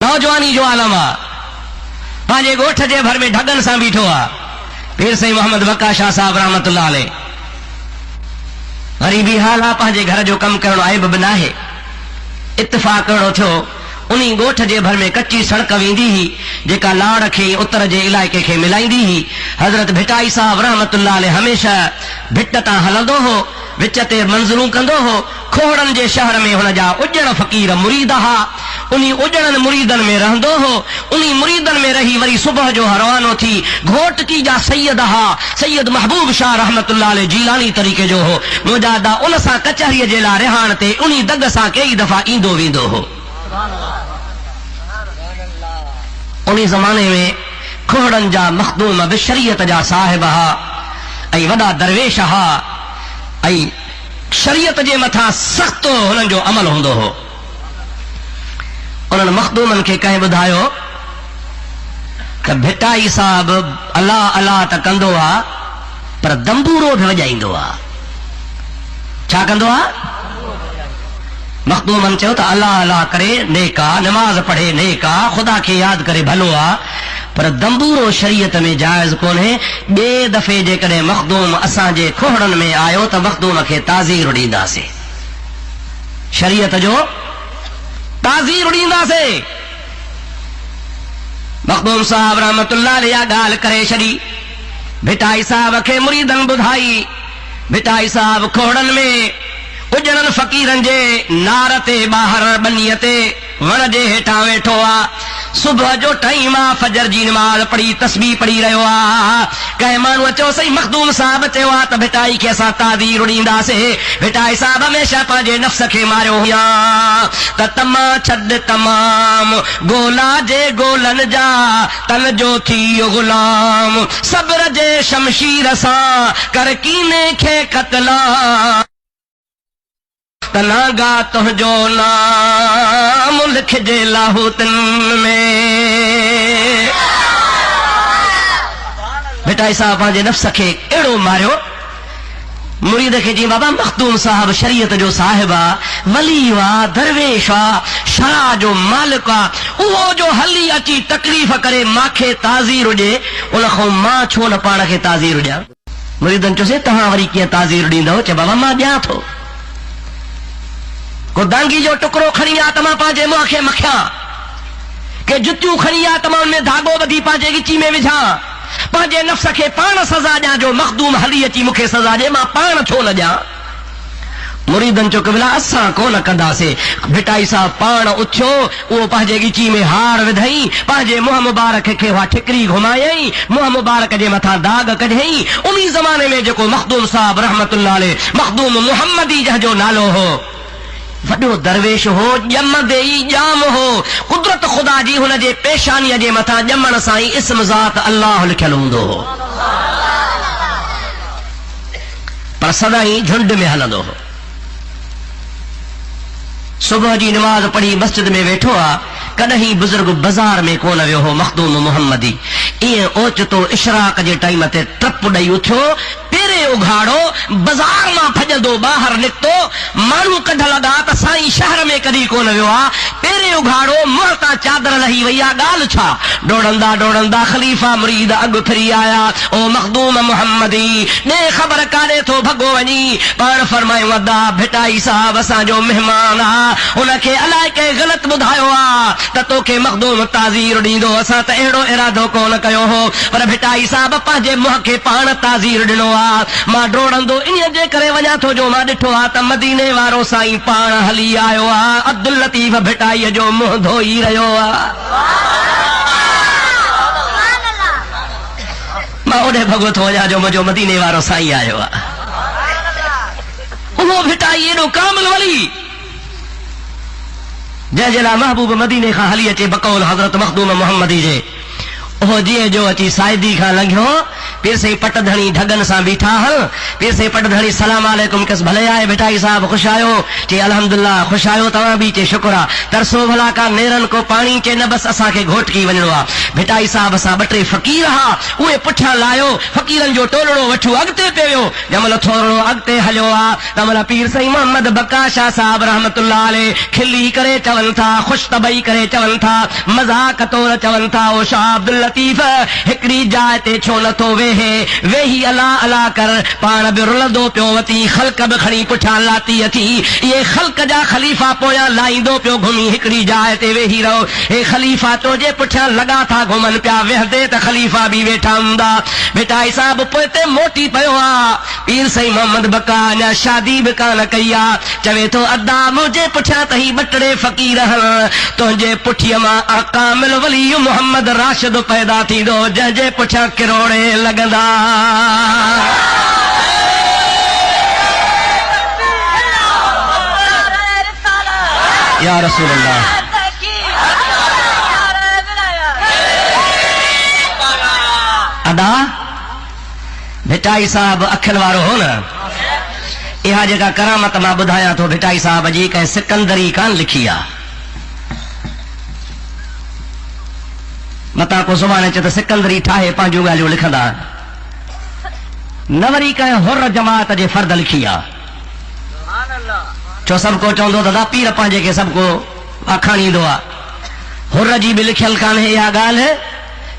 नौजवानी जो आलम आ पांजे गोठ जे भर में ढगन सां बीठो आ। पीर साईं मोहम्मद बका शाह साहब रहमतुल्लाह अलैह गरीबी हाल आ, पांजे घर जो कम करणो आइब बि नाहे। इत्तिफ़ाक़ करणो थियो उन्हीं गोठ जे भर में कच्ची सड़क वेंदी ही जेका लाड़ खे उतर जे इलाइके खे मिलाईंदी ही। हज़रत भिटाई साहब रहमतुल्लाह अलैह हमेशा भिट तां हलंदो हो, विच ते मंज़रूं कंदो हो। खोड़न जे शहर में हुन जा उजण फ़कीर मुरीद हा, उन्हीं उजड़न मुरीदन में रहंदो हो। उन्हीं मुरीदन में रही वरी सुबह जो रवानो थी घोटकी जा सैयद हा, सैयद महबूब शाह रहमतुल्लाह अलैह जीलानी तरीके जो हो। मुजादा उन सां कचहरीअ जे लाइ रिहाण ते उन्हीं दग सां कई दफ़ा ईंदो वेंदो हो। उन्हीं ज़माने में खोड़न जा मखदूम बि शरीयत जा साहिब हा ऐं वॾा दरवेश हा ऐं शरीयत जे मथां सख़्त हुननि जो अमल हूंदो हो। उन्हनि मखदूमनि खे कंहिं ॿुधायो त भिटाई साहब अलाह अलाह त कंदो आहे पर दंबूरो बि वॼाईंदो आहे। छा कंदो आहे? मखदूमनि चयो त अलाह अलाह करे नेक आहे, नमाज़ पढ़े नेक आहे, ख़ुदा खे यादि करे भलो आहे, पर दंबूरो शरीयत में जाइज़ कोन्हे। ॿिए दफ़े जेकॾहिं मखदूम असांजे खोहड़नि में आयो त मखदूम खे ताज़ीर ॾींदासीं, शरीयत जो ताज़ीर ॾींदासीं। मखदूम साहब रहमतुल्लाह अलैह ॻाल्हि करे छॾी, भिटाई साहब खे मुरीदन ॿुधाई। भिटाई साहब खोड़न में उजड़न फ़कीरन जे नार ते ॿाहिर बनीअ ते वण जे हेठां वेठो आ। सुबह जो टाइम आ, फजर जी नमाज़ पढ़ी तस्बीह पढ़ी रहियो आ। कंहिं माण्हूअ चयो सही मखदूम साहब चयो आ त भिटाई खे असां ताज़ीर ॾींदासीं। भिटाई साहब हमेशा पंहिंजे नफ़्स खे मारियो हुया त तमा छॾ तमाम गोला जे गोलन जा तन जो थी गुलाम, सब्र जे शमशीर सां कर कीने खे क़त्ला, तनागा तुंहिंजो नाम लिखजे लाहौतन में। भिटाई साहब पंहिंजे नफ़्स खे अहिड़ो मारियो। मुरीद खे चई बाबा मखदूम साहब शरीयत जो साहिब आ, वली वा, दरवेश आ, शरा जो मालिक आ, उहो जो हली अची तकलीफ़ करे मांखे ताज़ीर हुजे उन खां मां छो न पाण खे ताज़ीर ॾियां। मुरीदनि चयोसीं तव्हां वरी कीअं ताज़ीर ॾींदव? चए बाबा मां ॾियां थो। को दांगी जो टुकड़ो खणी आ त मां पंहिंजे मुंहं खे मखियां, के जुतियूं खणी आ त मां उनमें धागो ॿधी पंहिंजे गिची में विझां, पंहिंजे नफ़्स खे पाण सज़ा ॾियां। जो मखदूम हली अची मूंखे सज़ा ॾे मां पाण छो न ॾियां? मुरीदनि चयो कबिला असां कोन कंदासीं। भिटाई साहब पाण उथियो, उहो पंहिंजे गिची में हार विधई, पंहिंजे मुंहं मुबारक खे उहा ठिकरी घुमायई, मुंहं मुबारक जे मथां दाग कढियई। उन ज़माने में जेको मखदूम साहब रहमतुल्लाह अलैह मखदूम मुहम्मदी जंहिंजो नालो हो, वॾो दरवेश हो, ॼमंदे ई ॼाम हो। कुदरत ख़ुदा जी हुन जे पेशानीअ जे मथां ॼमण सां ई इस्म ज़ात अल्लाह लिखियल हूंदो हो, पर सदाईं झुंड में हलंदो हो। सुबह जी नमाज़ पढ़ी मस्जिद में वेठो आ, कॾहिं बुज़ुर्ग बाज़ार में कोन वियो हो मखदूम मुहम्मदी। ईअं ओचितो इशराक जे टाइम ते टप ॾेई उथियो, पेरे उघाड़ो बाज़ार मां भॼंदो ॿाहिरि निकितो। माण्हू कढ लॻा त साईं शहर में कॾहिं कोन वियो आ। पेरे उघाड़ो मुंहं तां चादर लही वई आ, ॻाल्हि छा? डोड़ंदा डोड़ंदा ख़लीफ़ा मुरीद अॻु फिरी आया। ओ मखदूम मुहम्मदी ॾे ख़बर काॾे थो भॻो वञी? पाण फरमायूं अदा भिटाई साहब असांजो महिमान आ, हुनखे अलाए कंहिं ग़लति ॿुधायो आ त तोखे मखदूम ताज़ीर ॾींदो। असां त अहिड़ो इरादो कोन कयो हो, पर भिटाई साहब पंहिंजे मुंहं खे पाण ताज़ीर ॾिनो आ। मां डोड़ंदो इन जे करे वञा थो जो मां ॾिठो आ त मदीने वारो साईं पाण हली आयो आ, अब्दुल लतीफ़ भिटाईअ जो मुंहुं धोई रहियो आ। मां ओॾे भॻो थो वञा जो मुंहिंजो मदीने वारो साईं आयो आ। उहो भिटाई एॾो कामिल वली जंहिंजे लाइ महबूब मदीने खां हली अचे बकौल हज़रत मखदूम मुहम्मदी जे, ओ जीअं जो अची साइदी खां लंघियो पीर साईं पट धणी ढगन सां बीठा हल पीर साईं पट धणी सलाम अलैकुम कस भले आए भिटाई साहब खुश आयो चे अल्हम्दुलिल्लाह खुश आयो तव्हां बि चे शुक्र आ तरसो भला का नेरन को पानी चे न बस असांखे घोटकी वञणो आ भिटाई साहब सां ॿ टे फ़कीर हा उहे पुठियां लायो फ़कीरनि जो टोलड़ो वठू अॻिते पियो जमल थोरो अॻिते हलियो आ तमल पीर साईं मोहम्मद बकाशा साहब रहमतुल्लाह अलैह खिली करे चवनि था खुश तबई करे चवनि था मज़ाक तौर चवनि था ओ शाह अब्दुल लतीफ हिकिड़ी जाइ ते छो नथो वेहे वेही अला अला कर पाण बि रुलंदो पियो वती ख़ल्क बि खणी पुठियां लाती अथी इहे ख़ल्क जा ख़लीफ़ा पोयां लाहींदो पियो घुमी हिकिड़ी जाइ ते वेही रहो हे ख़लीफ़ा तुंहिंजे पुठियां लॻा था घुमनि पिया वेहंदे त ख़लीफ़ा बि वेठा हूंदा भिटाई साहब पोइ ते मोटी पियो आहे पीर साईं मोहम्मद बका अञा शादी बि कान कई आहे चवे थो अदा मुंहिंजे पुठियां त ही ॿ टे फ़कीर हल तुंहिंजे पुठीअ मां कामिल वली मोहम्मद राशिद पैदा थींदो जंहिंजे पुठियां किरोड़े लॻंदा या रसूल अल्लाह अदा भिटाई साहब अखियुनि वारो हो न इहा जेका करामत मां ॿुधायां थो भिटाई साहब जी कंहिं सिकंदरी कान लिखी आहे मता को सुभाणे चे त सिकंदरी ठाहे पंहिंजूं ॻाल्हियूं लिखंदा न वरी कंहिं हुर जमात जे फर्द लिखी आहे छो सभु को चवंदो दादा पीर पंहिंजे खे सभु को आखाणी ईंदो आहे हुर जी बि लिखियल कान्हे इहा ॻाल्हि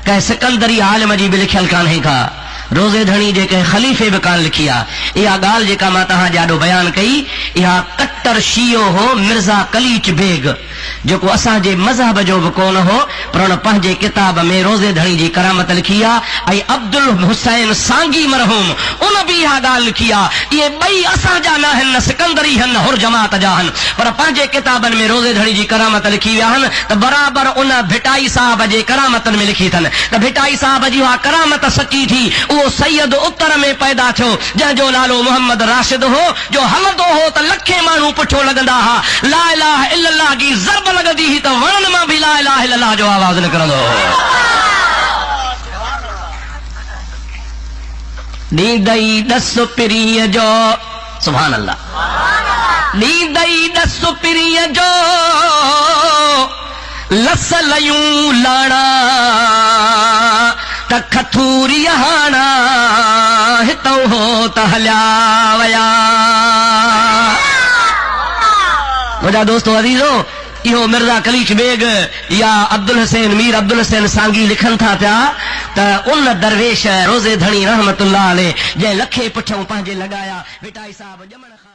कंहिं सिकंदरी आलिम जी बि लिखियल कान्हे का रोज़े धणी जे कंहिं ख़लीफ़े बि कान लिखी आहे इहा ॻाल्हि जेका मां तव्हांजे आॾो बयानु कई इहा कट्टर शियो हो मिर्ज़ा कलीच बेग जेको असांजे मज़हब जो बि कोन हो पर हुन पंहिंजे किताब में रोज़े धणी जी करामत लिखी आहे ऐं अब्दुल हुसैन सांगी मरहूम उन बि इहा ॻाल्हि लिखी आहे इहे ॿई असांजा न आहिनि न सिकंदरी आहिनि न हुर जमात जा आहिनि पर पंहिंजे किताबनि में रोज़े धणी जी करामत लिखी विया आहिनि त बराबरि उन भिटाई साहब जे करामतनि में लिखी अथनि त भिटाई साहब जी उहा करामत सची थी उहो सैयद उत्तर में पैदा थियो जंहिंजो नालो मोहम्मद राशिद हो जो हलंदो हो त लखे माण्हू पुठियो लॻंदा हुआ ला इलाहा इल्लल्लाह जी ज़रब लॻंदी हुई त वणनि मां बि ला इलाहा इल्लल्लाह जो आवाज़ निकिरंदो हो ॾींदई ॾस पिरीअ जो सुभान अल्लाह ॾींदई ॾस पिरीअ जो लस लयूं लाणा त खथूरी हाणा हितौ हो त हलिया वया मुंहिंजा दोस्तो अज़ीज़ो इहो मिर्ज़ा कलीच बेग या अब्दुल हुसैन मीर अब्दुल हुसैन सांगी लिखनि था पिया त उन दरवेश रोज़े धणी रहमतुल्लाह अलैह जंहिं लखे पुठियों पंहिंजे लॻाया भिटाई साहब ॼमण